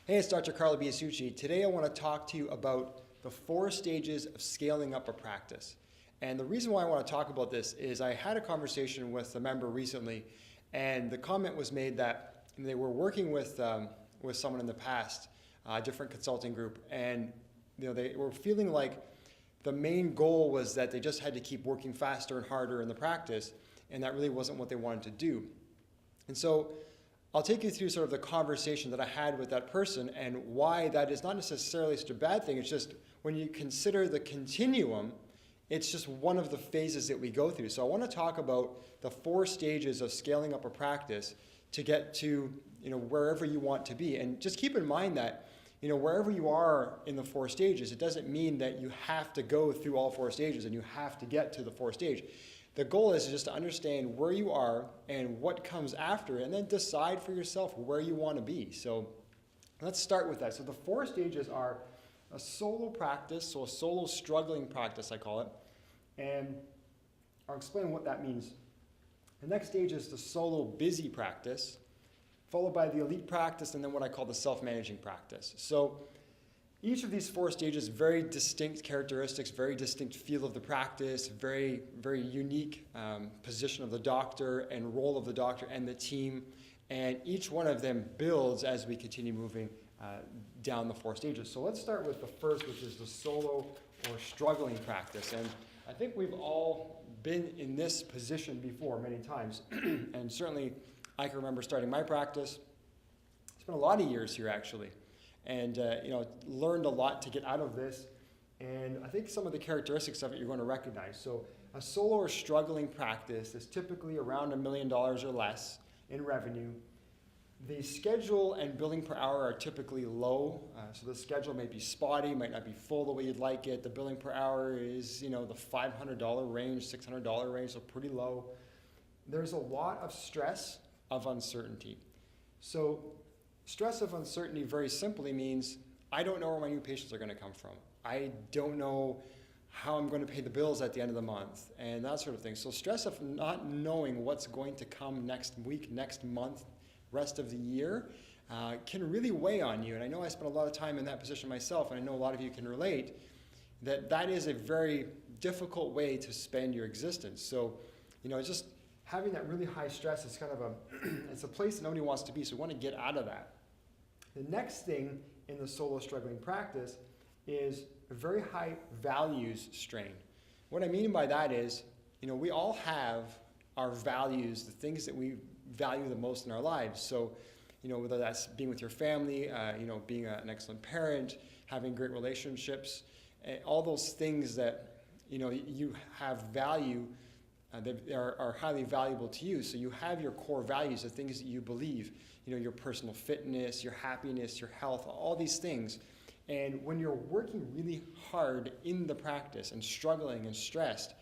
Hey, it's Dr. Carlo Biasucci. Today I want to talk to you about the 4 stages of scaling up a practice. And the reason why I want to talk about this is I had a conversation with a member recently, and the comment was made that they were working with someone in the past, a different consulting group, and they were feeling like the main goal was that they just had to keep working faster and harder in the practice, and that really wasn't what they wanted to do. And so I'll take you through sort of the conversation that I had with that person and why that is not necessarily such a bad thing. It's just when you consider the continuum, it's just one of the phases that we go through. So I want to talk about the 4 stages of scaling up a practice to get to wherever you want to be. And just keep in mind that wherever you are in the 4 stages, it doesn't mean that you have to go through all 4 stages and you have to get to the 4th stage. The goal is just to understand where you are and what comes after, and then decide for yourself where you want to be. So let's start with that. So the 4 stages are a solo practice, so a solo struggling practice, I call it. And I'll explain what that means. The next stage is the solo busy practice, followed by the elite practice, and then what I call the self-managing practice. So each of these 4 stages, very distinct characteristics, very distinct feel of the practice, very, very unique position of the doctor and role of the doctor and the team. And each one of them builds as we continue moving down the 4 stages. So let's start with the first, which is the solo or struggling practice. And I think we've all been in this position before many times. And certainly I can remember starting my practice. It's been a lot of years here, actually. And learned a lot to get out of this. And I think some of the characteristics of it you're going to recognize. So a solo or struggling practice is typically around $1 million or less in revenue. The schedule and billing per hour are typically low. So the schedule may be spotty, might not be full the way you'd like it. The billing per hour is the $500 range, $600 range, so pretty low. There's a lot of stress of uncertainty. So stress of uncertainty very simply means I don't know where my new patients are going to come from. I don't know how I'm going to pay the bills at the end of the month and that sort of thing. So stress of not knowing what's going to come next week, next month, rest of the year can really weigh on you. And I know I spent a lot of time in that position myself, and I know a lot of you can relate that is a very difficult way to spend your existence. So, just having that really high stress is kind of it's a place that nobody wants to be, so we want to get out of that. The next thing in the solo struggling practice is a very high values strain. What I mean by that is, we all have our values, the things that we value the most in our lives. So, whether that's being with your family, being an excellent parent, having great relationships, all those things that, you have value that are highly valuable to you. So you have your core values, the things that you believe, your personal fitness, your happiness, your health, all these things. And when you're working really hard in the practice and struggling and stressed,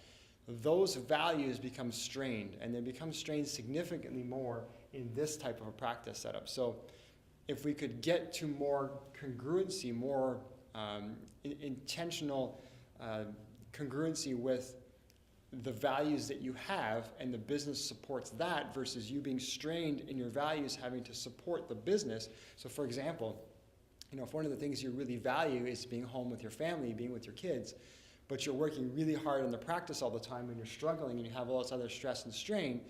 those values become strained, and they become strained significantly more in this type of a practice setup. So if we could get to more congruency, more intentional congruency with the values that you have, and the business supports that versus you being strained in your values having to support the business. So for example, if one of the things you really value is being home with your family, being with your kids, but you're working really hard in the practice all the time and you're struggling and you have all this other stress and strain,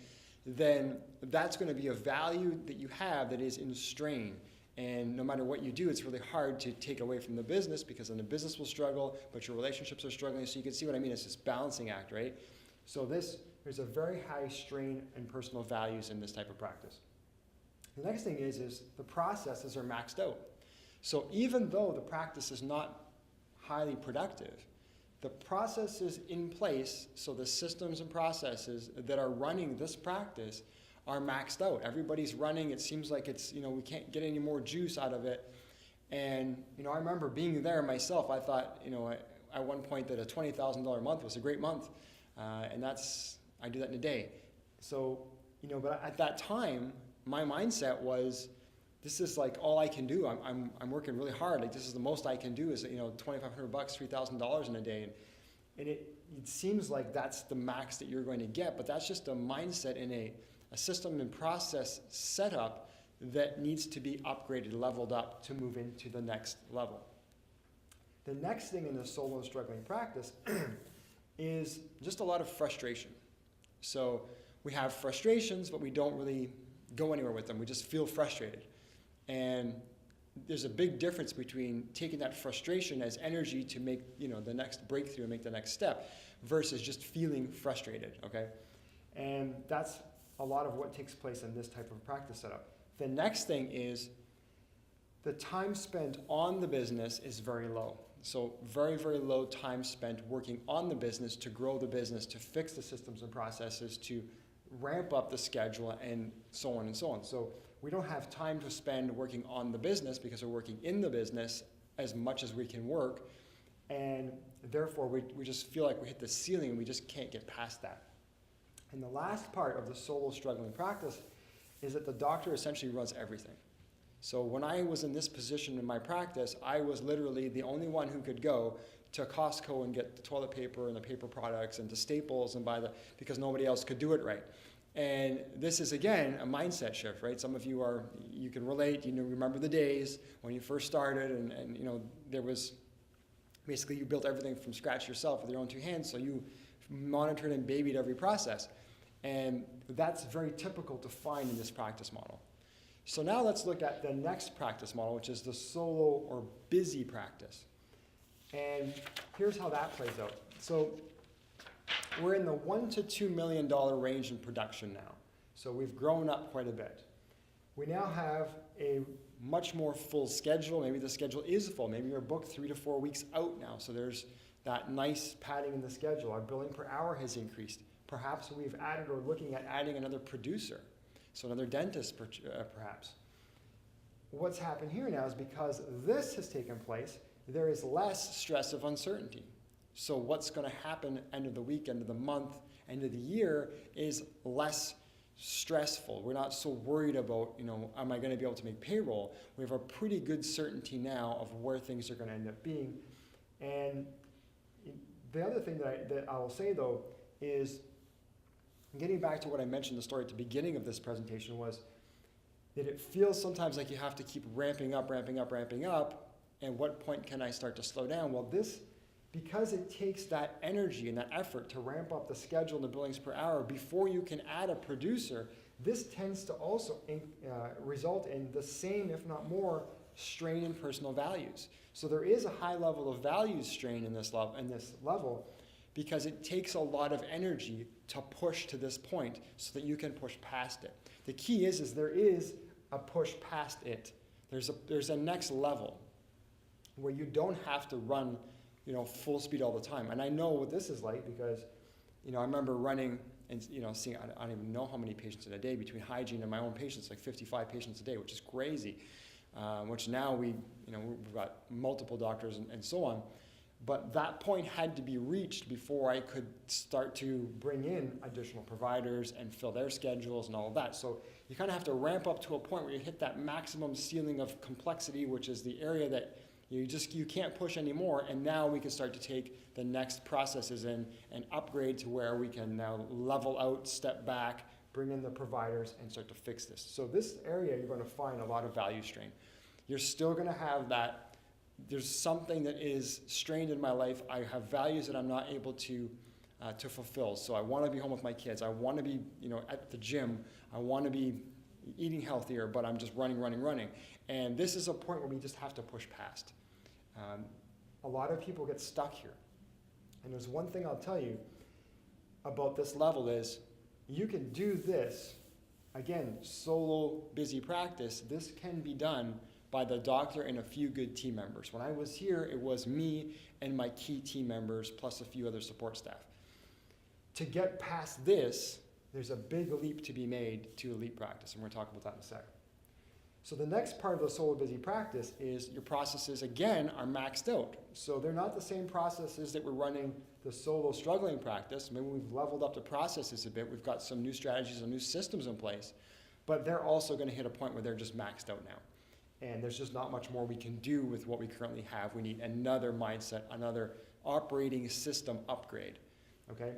then that's going to be a value that you have that is in strain. And no matter what you do, it's really hard to take away from the business, because then the business will struggle, but your relationships are struggling. So you can see what I mean. It's this balancing act, right? So there's a very high strain in personal values in this type of practice. The next thing is the processes are maxed out. So even though the practice is not highly productive, the processes in place, so the systems and processes that are running this practice are maxed out. Everybody's running. It seems like it's, we can't get any more juice out of it. And, I remember being there myself. I thought, at one point that a $20,000 month was a great month. And I do that in a day. So, but at that time, my mindset was, this is like all I can do. I'm working really hard. Like, this is the most I can do is, $2,500, $3,000 in a day. And it seems like that's the max that you're going to get, but that's just a mindset in a system and process setup that needs to be upgraded, leveled up to move into the next level. The next thing in the solo struggling practice is just a lot of frustration. So we have frustrations, but we don't really go anywhere with them. We just feel frustrated. And there's a big difference between taking that frustration as energy to make the next breakthrough and make the next step versus just feeling frustrated, okay? And that's a lot of what takes place in this type of practice setup. The next thing is the time spent on the business is very low. So very, very low time spent working on the business to grow the business, to fix the systems and processes, to ramp up the schedule, and so on and so on. So we don't have time to spend working on the business because we're working in the business as much as we can work. And therefore, we just feel like we hit the ceiling and we just can't get past that. And the last part of the solo struggling practice is that the doctor essentially runs everything. So when I was in this position in my practice, I was literally the only one who could go to Costco and get the toilet paper and the paper products and to Staples and because nobody else could do it right. And this is, again, a mindset shift, right? Some of you you can relate, remember the days when you first started and there was, basically you built everything from scratch yourself with your own two hands, so you monitored and babied every process. And that's very typical to find in this practice model. So now let's look at the next practice model, which is the solo or busy practice. And here's how that plays out. So we're in the $1 to $2 million range in production now. So we've grown up quite a bit. We now have a much more full schedule. Maybe the schedule is full. Maybe you're booked 3 to 4 weeks out now. So there's that nice padding in the schedule. Our billing per hour has increased. Perhaps we've added or looking at adding another producer. So another dentist, perhaps. What's happened here now is because this has taken place, there is less stress of uncertainty. So what's going to happen end of the week, end of the month, end of the year is less stressful. We're not so worried about, am I going to be able to make payroll? We have a pretty good certainty now of where things are going to end up being. And the other thing that I will say, though, is getting back to what I mentioned in the story at the beginning of this presentation was that it feels sometimes like you have to keep ramping up, and what point can I start to slow down? Well, because it takes that energy and that effort to ramp up the schedule and the billings per hour before you can add a producer, this tends to also result in the same, if not more, strain in personal values. So there is a high level of values strain in this level, because it takes a lot of energy to push to this point so that you can push past it. The key is there is a push past it. There's a next level where you don't have to run, full speed all the time. And I know what this is like because, I remember running and, seeing, I don't even know how many patients in a day between hygiene and my own patients, like 55 patients a day, which is crazy. Which now we've got multiple doctors and so on. But that point had to be reached before I could start to bring in additional providers and fill their schedules and all of that. So you kind of have to ramp up to a point where you hit that maximum ceiling of complexity, which is the area that you can't push anymore. And now we can start to take the next processes in and upgrade to where we can now level out, step back, bring in the providers, and start to fix this. So this area, you're going to find a lot of value strain. You're still going to have that. There's something that is strained in my life. I have values that I'm not able to fulfill. So I want to be home with my kids. I want to be, at the gym. I want to be eating healthier, but I'm just running. And this is a point where we just have to push past. A lot of people get stuck here. And there's one thing I'll tell you about this level is you can do this, again, solo busy practice. This can be done by the doctor and a few good team members. When I was here, it was me and my key team members plus a few other support staff. To get past this, there's a big leap to be made to elite practice, and we're going to talk about that in a sec. So the next part of the solo busy practice is your processes, again, are maxed out. So they're not the same processes that we're running the solo struggling practice. Maybe we've leveled up the processes a bit. We've got some new strategies and new systems in place, but they're also going to hit a point where they're just maxed out now. And there's just not much more we can do with what we currently have. We need another mindset, another operating system upgrade, okay?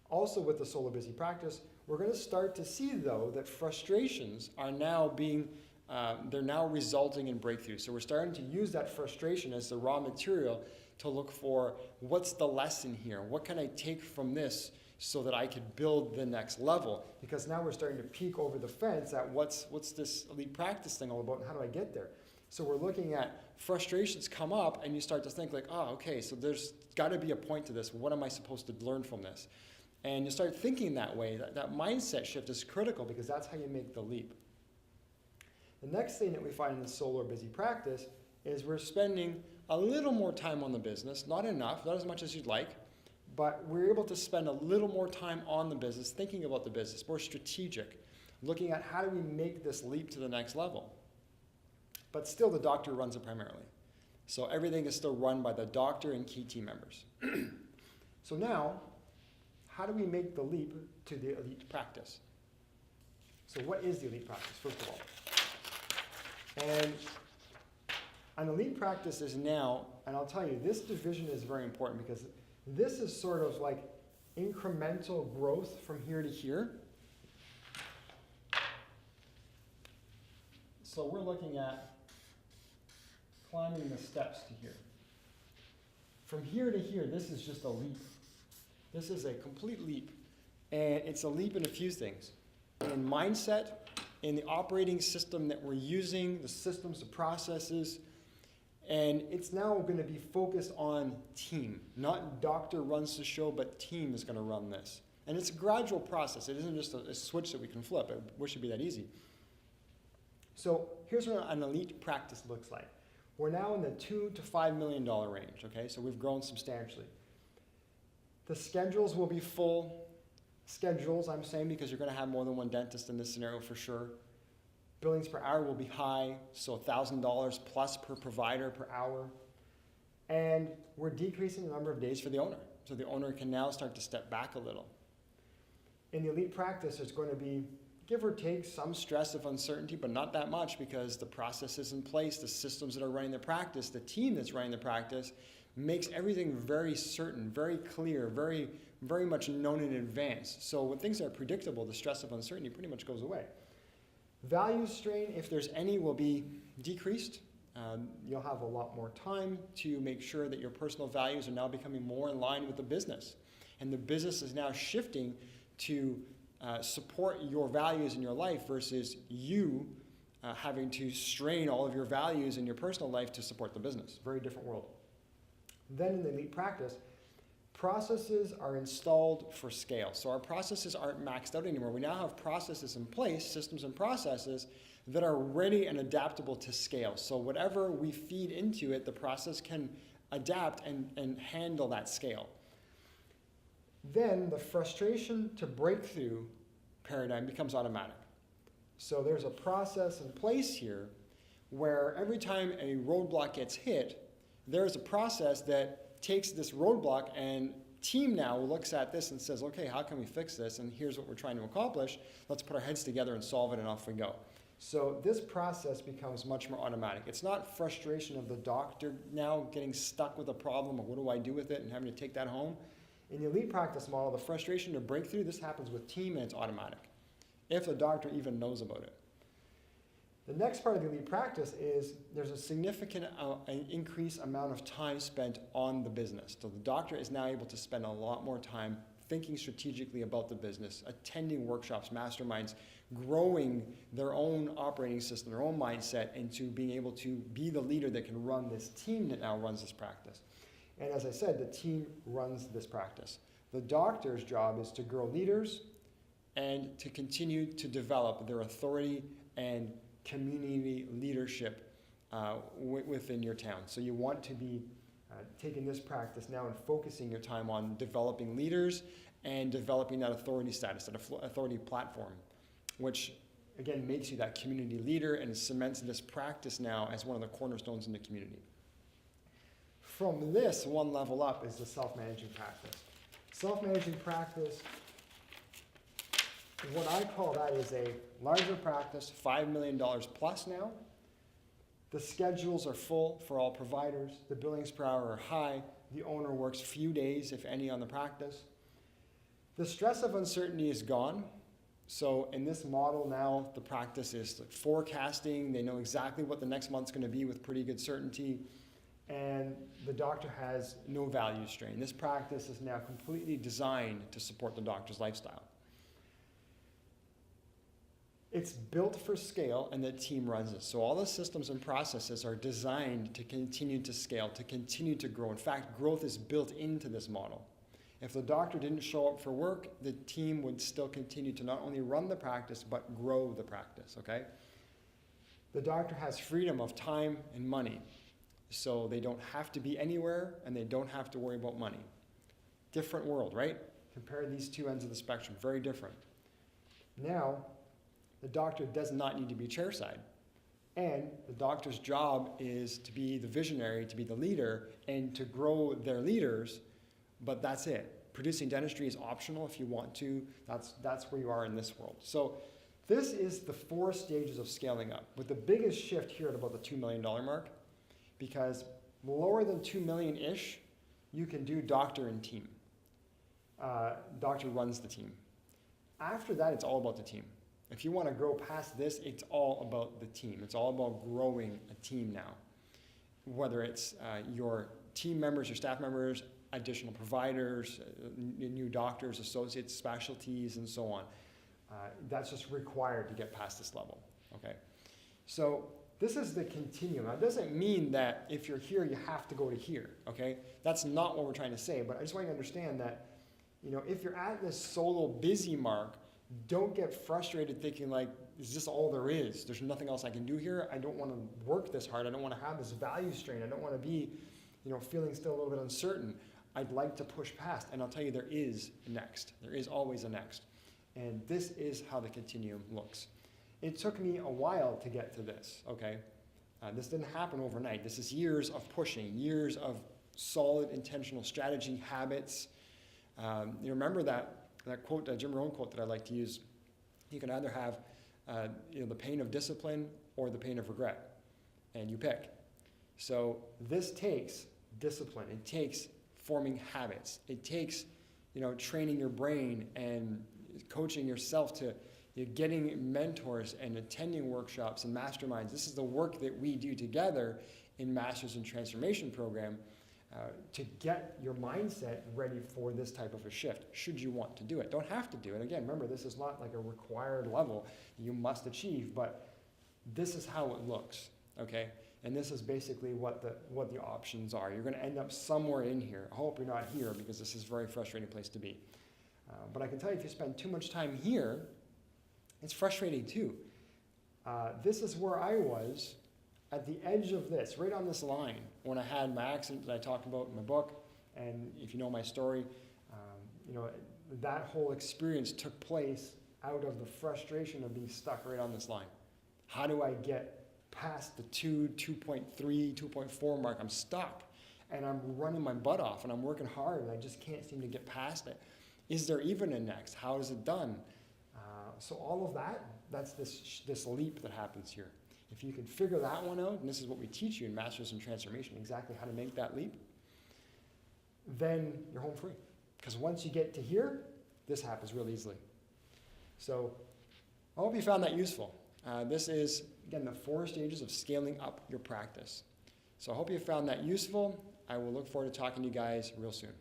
Also with the solo busy practice, we're going to start to see, though, that frustrations are now they're now resulting in breakthroughs. So we're starting to use that frustration as the raw material to look for what's the lesson here? What can I take from this so that I could build the next level? Because now we're starting to peek over the fence at what's this elite practice thing all about and how do I get there? So we're looking at frustrations come up and you start to think like, oh, okay, so there's got to be a point to this. What am I supposed to learn from this? And you start thinking that way. That mindset shift is critical because that's how you make the leap. The next thing that we find in the solo or busy practice is we're spending a little more time on the business, not enough, not as much as you'd like, but we're able to spend a little more time on the business, thinking about the business, more strategic, looking at how do we make this leap to the next level. But still the doctor runs it primarily. So everything is still run by the doctor and key team members. So now, how do we make the leap to the elite practice? So what is the elite practice, first of all? And an elite practice is now, and I'll tell you, this division is very important because this is sort of like incremental growth from here to here. So we're looking at climbing the steps to here. From here to here, this is just a leap. This is a complete leap. And it's a leap in a few things. In mindset, in the operating system that we're using, the systems, the processes, and it's now going to be focused on team. Not doctor runs the show, but team is going to run this. And it's a gradual process. It isn't just a switch that we can flip. I wish it'd be that easy. So here's what an elite practice looks like. We're now in the $2 to $5 million range, okay? So we've grown substantially. The schedules will be full schedules, I'm saying, because you're going to have more than one dentist in this scenario for sure. Billings per hour will be high, so $1,000 plus per provider per hour. And we're decreasing the number of days for the owner. So the owner can now start to step back a little. In the elite practice, there's going to be, give or take, some stress of uncertainty, but not that much because the process is in place, the systems that are running the practice, the team that's running the practice makes everything very certain, very clear, very, very much known in advance. So when things are predictable, the stress of uncertainty pretty much goes away. Value strain, if there's any, will be decreased. You'll have a lot more time to make sure that your personal values are now becoming more in line with the business. And the business is now shifting to support your values in your life versus you having to strain all of your values in your personal life to support the business. Very different world. Then in the elite practice, processes are installed for scale. So our processes aren't maxed out anymore. We now have processes in place, systems and processes that are ready and adaptable to scale. So whatever we feed into it, the process can adapt and handle that scale. Then the frustration to breakthrough paradigm becomes automatic. So there's a process in place here where every time a roadblock gets hit, there's a process that takes this roadblock and team now looks at this and says, okay, how can we fix this? And here's what we're trying to accomplish. Let's put our heads together and solve it and off we go. So this process becomes much more automatic. It's not frustration of the doctor now getting stuck with a problem or what do I do with it and having to take that home. In the elite practice model, the frustration to breakthrough, this happens with team and it's automatic, if the doctor even knows about it. The next part of the elite practice is there's a significant increased amount of time spent on the business. So the doctor is now able to spend a lot more time thinking strategically about the business, attending workshops, masterminds, growing their own operating system, their own mindset into being able to be the leader that can run this team that now runs this practice. And as I said, the team runs this practice. The doctor's job is to grow leaders and to continue to develop their authority and community leadership within your town. So you want to be taking this practice now and focusing your time on developing leaders and developing that authority status, that authority platform, which again makes you that community leader and cements this practice now as one of the cornerstones in the community. From this, one level up is the self-managing practice. Self-managing practice, what I call that is a larger practice, $5 million plus now. The schedules are full for all providers. The billings per hour are high. The owner works few days, if any, on the practice. The stress of uncertainty is gone. So in this model now, the practice is like forecasting. They know exactly what the next month's going to be with pretty good certainty. And the doctor has no value strain. This practice is now completely designed to support the doctor's lifestyle. It's built for scale, and the team runs it. So all the systems and processes are designed to continue to scale, to continue to grow. In fact, growth is built into this model. If the doctor didn't show up for work, the team would still continue to not only run the practice, but grow the practice, okay? The doctor has freedom of time and money, so they don't have to be anywhere, and they don't have to worry about money. Different world, right? Compare these two ends of the spectrum, very different. Now, the doctor does not need to be chairside. And the doctor's job is to be the visionary, to be the leader, and to grow their leaders, but that's it. Producing dentistry is optional if you want to. That's where you are in this world. So this is the 4 stages of scaling up, with the biggest shift here at about the $2 million mark, because lower than 2 million-ish, you can do doctor and team. Doctor runs the team. After that, it's all about the team. If you want to grow past this, it's all about the team. It's all about growing a team now. Whether it's your team members, your staff members, additional providers, new doctors, associates, specialties, and so on. That's just required to get past this level, okay? So this is the continuum. That doesn't mean that if you're here, you have to go to here, okay? That's not what we're trying to say, but I just want you to understand that, you know, if you're at this solo busy mark, don't get frustrated thinking like, is this all there is? There's nothing else I can do here. I don't want to work this hard. I don't want to have this value strain. I don't want to be, you know, feeling still a little bit uncertain. I'd like to push past. And I'll tell you, there is a next. There is always a next. And this is how the continuum looks. It took me a while to get to this, okay? This didn't happen overnight. This is years of pushing, years of solid intentional strategy, habits. You remember that quote, Jim Rohn quote that I like to use? You can either have the pain of discipline or the pain of regret, and you pick. So this takes discipline. It takes forming habits. It takes training your brain and coaching yourself to getting mentors and attending workshops and masterminds. This is the work that we do together in Masters in Transformation program to get your mindset ready for this type of a shift, should you want to do it. Don't have to do it. Again, remember, this is not like a required level you must achieve, but this is how it looks, okay? And this is basically what the options are. You're going to end up somewhere in here. I hope you're not here, because this is a very frustrating place to be. But I can tell you, if you spend too much time here, it's frustrating too. This is where I was at the edge of this, right on this line, when I had my accident that I talked about in my book. And if you know my story, that whole experience took place out of the frustration of being stuck right on this line. How do I get past the 2.3, 2.4 mark? I'm stuck, and I'm running my butt off, and I'm working hard, and I just can't seem to get past it. Is there even a next? How is it done? So all of that's this leap that happens here. If you can figure that one out, and this is what we teach you in Masters in Transformation, exactly how to make that leap, then you're home free. Because once you get to here, this happens real easily. So I hope you found that useful. This is, again, the 4 stages of scaling up your practice. So I hope you found that useful. I will look forward to talking to you guys real soon.